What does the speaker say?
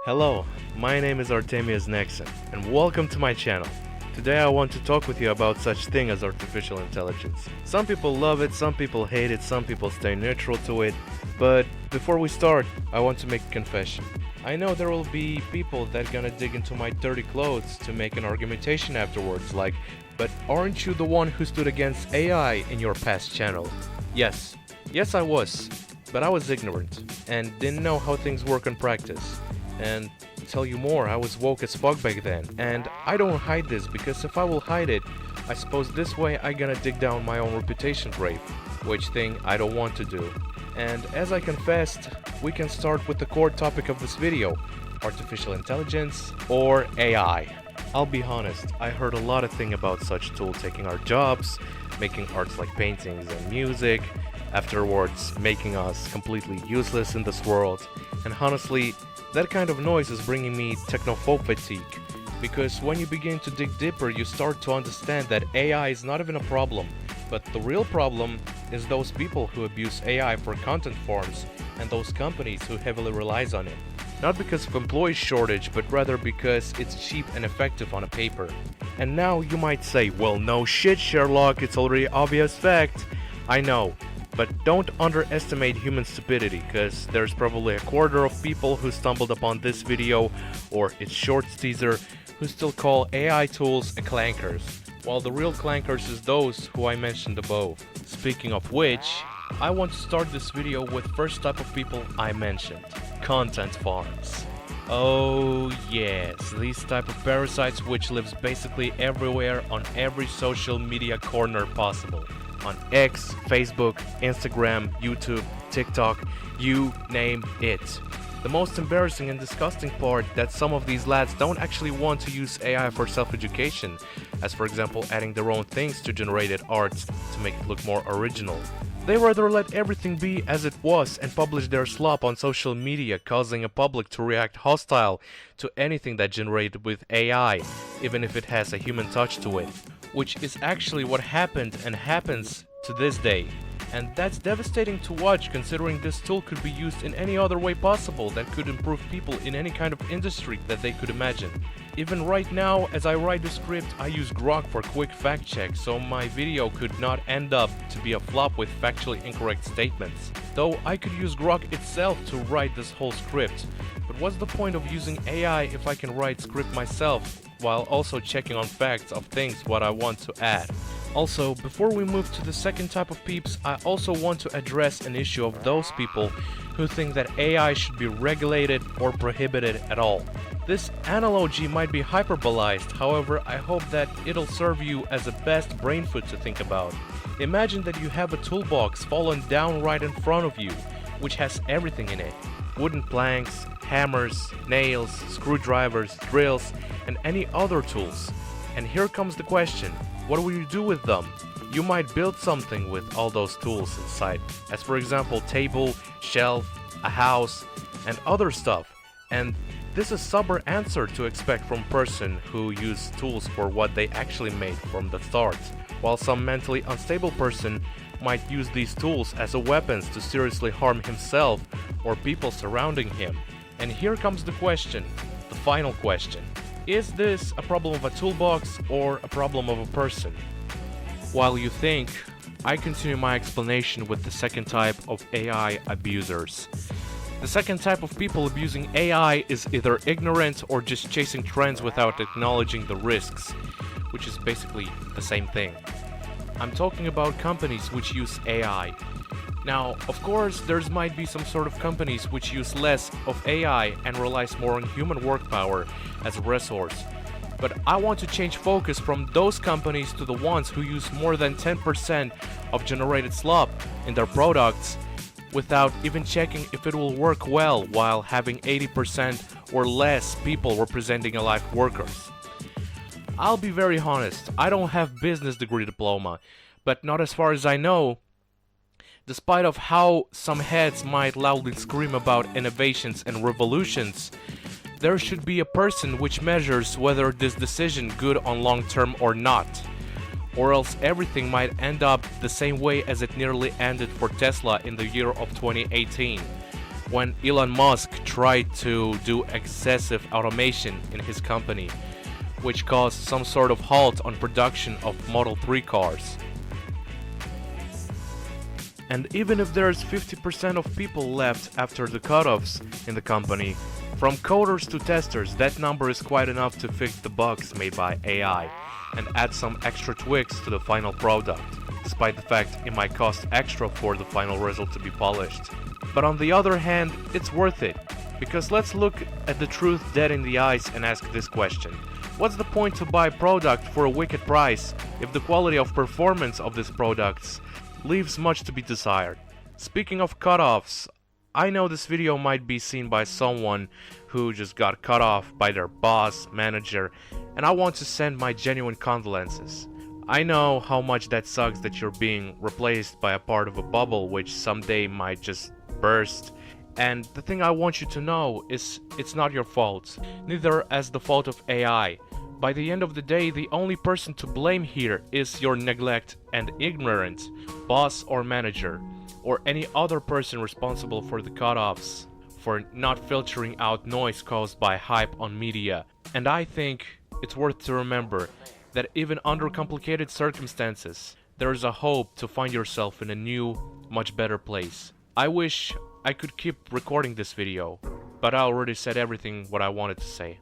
Hello, my name is Artemios Nexon, and welcome to my channel. Today I want to talk with you about such thing as artificial intelligence. Some people love it, some people hate it, some people stay neutral to it, but before we start, I want to make a confession. I know there will be people that gonna dig into my dirty clothes to make an argumentation afterwards, like, but aren't you the one who stood against AI in your past channel? Yes I was, but I was ignorant, and didn't know how things work in practice. And to tell you more, I was woke as fuck back then, and I don't hide this because if I will hide it, I suppose this way I gonna dig down my own reputation grave, which thing I don't want to do. And as I confessed, we can start with the core topic of this video, artificial intelligence or AI. I'll be honest, I heard a lot of things about such tool taking our jobs, making arts like paintings and music, afterwards making us completely useless in this world, and honestly, that kind of noise is bringing me technophobe fatigue, because when you begin to dig deeper you start to understand that AI is not even a problem, but the real problem is those people who abuse AI for content forms and those companies who heavily relies on it. Not because of employee shortage, but rather because it's cheap and effective on a paper. And now you might say, well no shit Sherlock, it's already obvious fact. I know. But don't underestimate human stupidity, cause there's probably a quarter of people who stumbled upon this video or its shorts teaser who still call AI tools a clankers, while the real clankers is those who I mentioned above. Speaking of which, I want to start this video with first type of people I mentioned, content farms. Oh yes, these type of parasites which lives basically everywhere on every social media corner possible. On X, Facebook, Instagram, YouTube, TikTok, you name it. The most embarrassing and disgusting part that some of these lads don't actually want to use AI for self-education, as for example adding their own things to generated art to make it look more original. They rather let everything be as it was and publish their slop on social media, causing a public to react hostile to anything that generated with AI, even if it has a human touch to it. Which is actually what happened and happens to this day. And that's devastating to watch, considering this tool could be used in any other way possible that could improve people in any kind of industry that they could imagine. Even right now, as I write the script, I use Grok for quick fact check, so my video could not end up to be a flop with factually incorrect statements. Though I could use Grok itself to write this whole script. But what's the point of using AI if I can write script myself, while also checking on facts of things what I want to add? Also, before we move to the second type of peeps, I also want to address an issue of those people who think that AI should be regulated or prohibited at all. This analogy might be hyperbolized, however I hope that it'll serve you as a best brain food to think about. Imagine that you have a toolbox fallen down right in front of you, which has everything in it. Wooden planks, hammers, nails, screwdrivers, drills, and any other tools. And here comes the question, what will you do with them? You might build something with all those tools inside, as for example table, shelf, a house, and other stuff. And this is sober answer to expect from person who use tools for what they actually made from the start, while some mentally unstable person might use these tools as a weapons to seriously harm himself or people surrounding him. And here comes the question, the final question. Is this a problem of a toolbox or a problem of a person? While you think, I continue my explanation with the second type of AI abusers. The second type of people abusing AI is either ignorant or just chasing trends without acknowledging the risks, which is basically the same thing. I'm talking about companies which use AI. Now, of course, there might be some sort of companies which use less of AI and relies more on human work power as a resource. But I want to change focus from those companies to the ones who use more than 10% of generated slop in their products without even checking if it will work well while having 80% or less people representing alive workers. I'll be very honest, I don't have business degree diploma, but not as far as I know. Despite of how some heads might loudly scream about innovations and revolutions, there should be a person which measures whether this decision good on long term or not. Or else everything might end up the same way as it nearly ended for Tesla in the year of 2018. when Elon Musk tried to do excessive automation in his company, which caused some sort of halt on production of Model 3 cars. And even if there's 50% of people left after the cutoffs in the company, from coders to testers, that number is quite enough to fix the bugs made by AI and add some extra tweaks to the final product, despite the fact it might cost extra for the final result to be polished. But on the other hand, it's worth it, because let's look at the truth dead in the eyes and ask this question. What's the point to buy a product for a wicked price if the quality of performance of these products leaves much to be desired? Speaking of cutoffs, I know this video might be seen by someone who just got cut off by their boss, manager, and I want to send my genuine condolences. I know how much that sucks that you're being replaced by a part of a bubble which someday might just burst. And the thing I want you to know is it's not your fault, neither as the fault of AI. By the end of the day, the only person to blame here is your neglect and ignorance, boss or manager, or any other person responsible for the cutoffs, for not filtering out noise caused by hype on media. And I think it's worth to remember that even under complicated circumstances, there is a hope to find yourself in a new, much better place. I wish I could keep recording this video, but I already said everything what I wanted to say.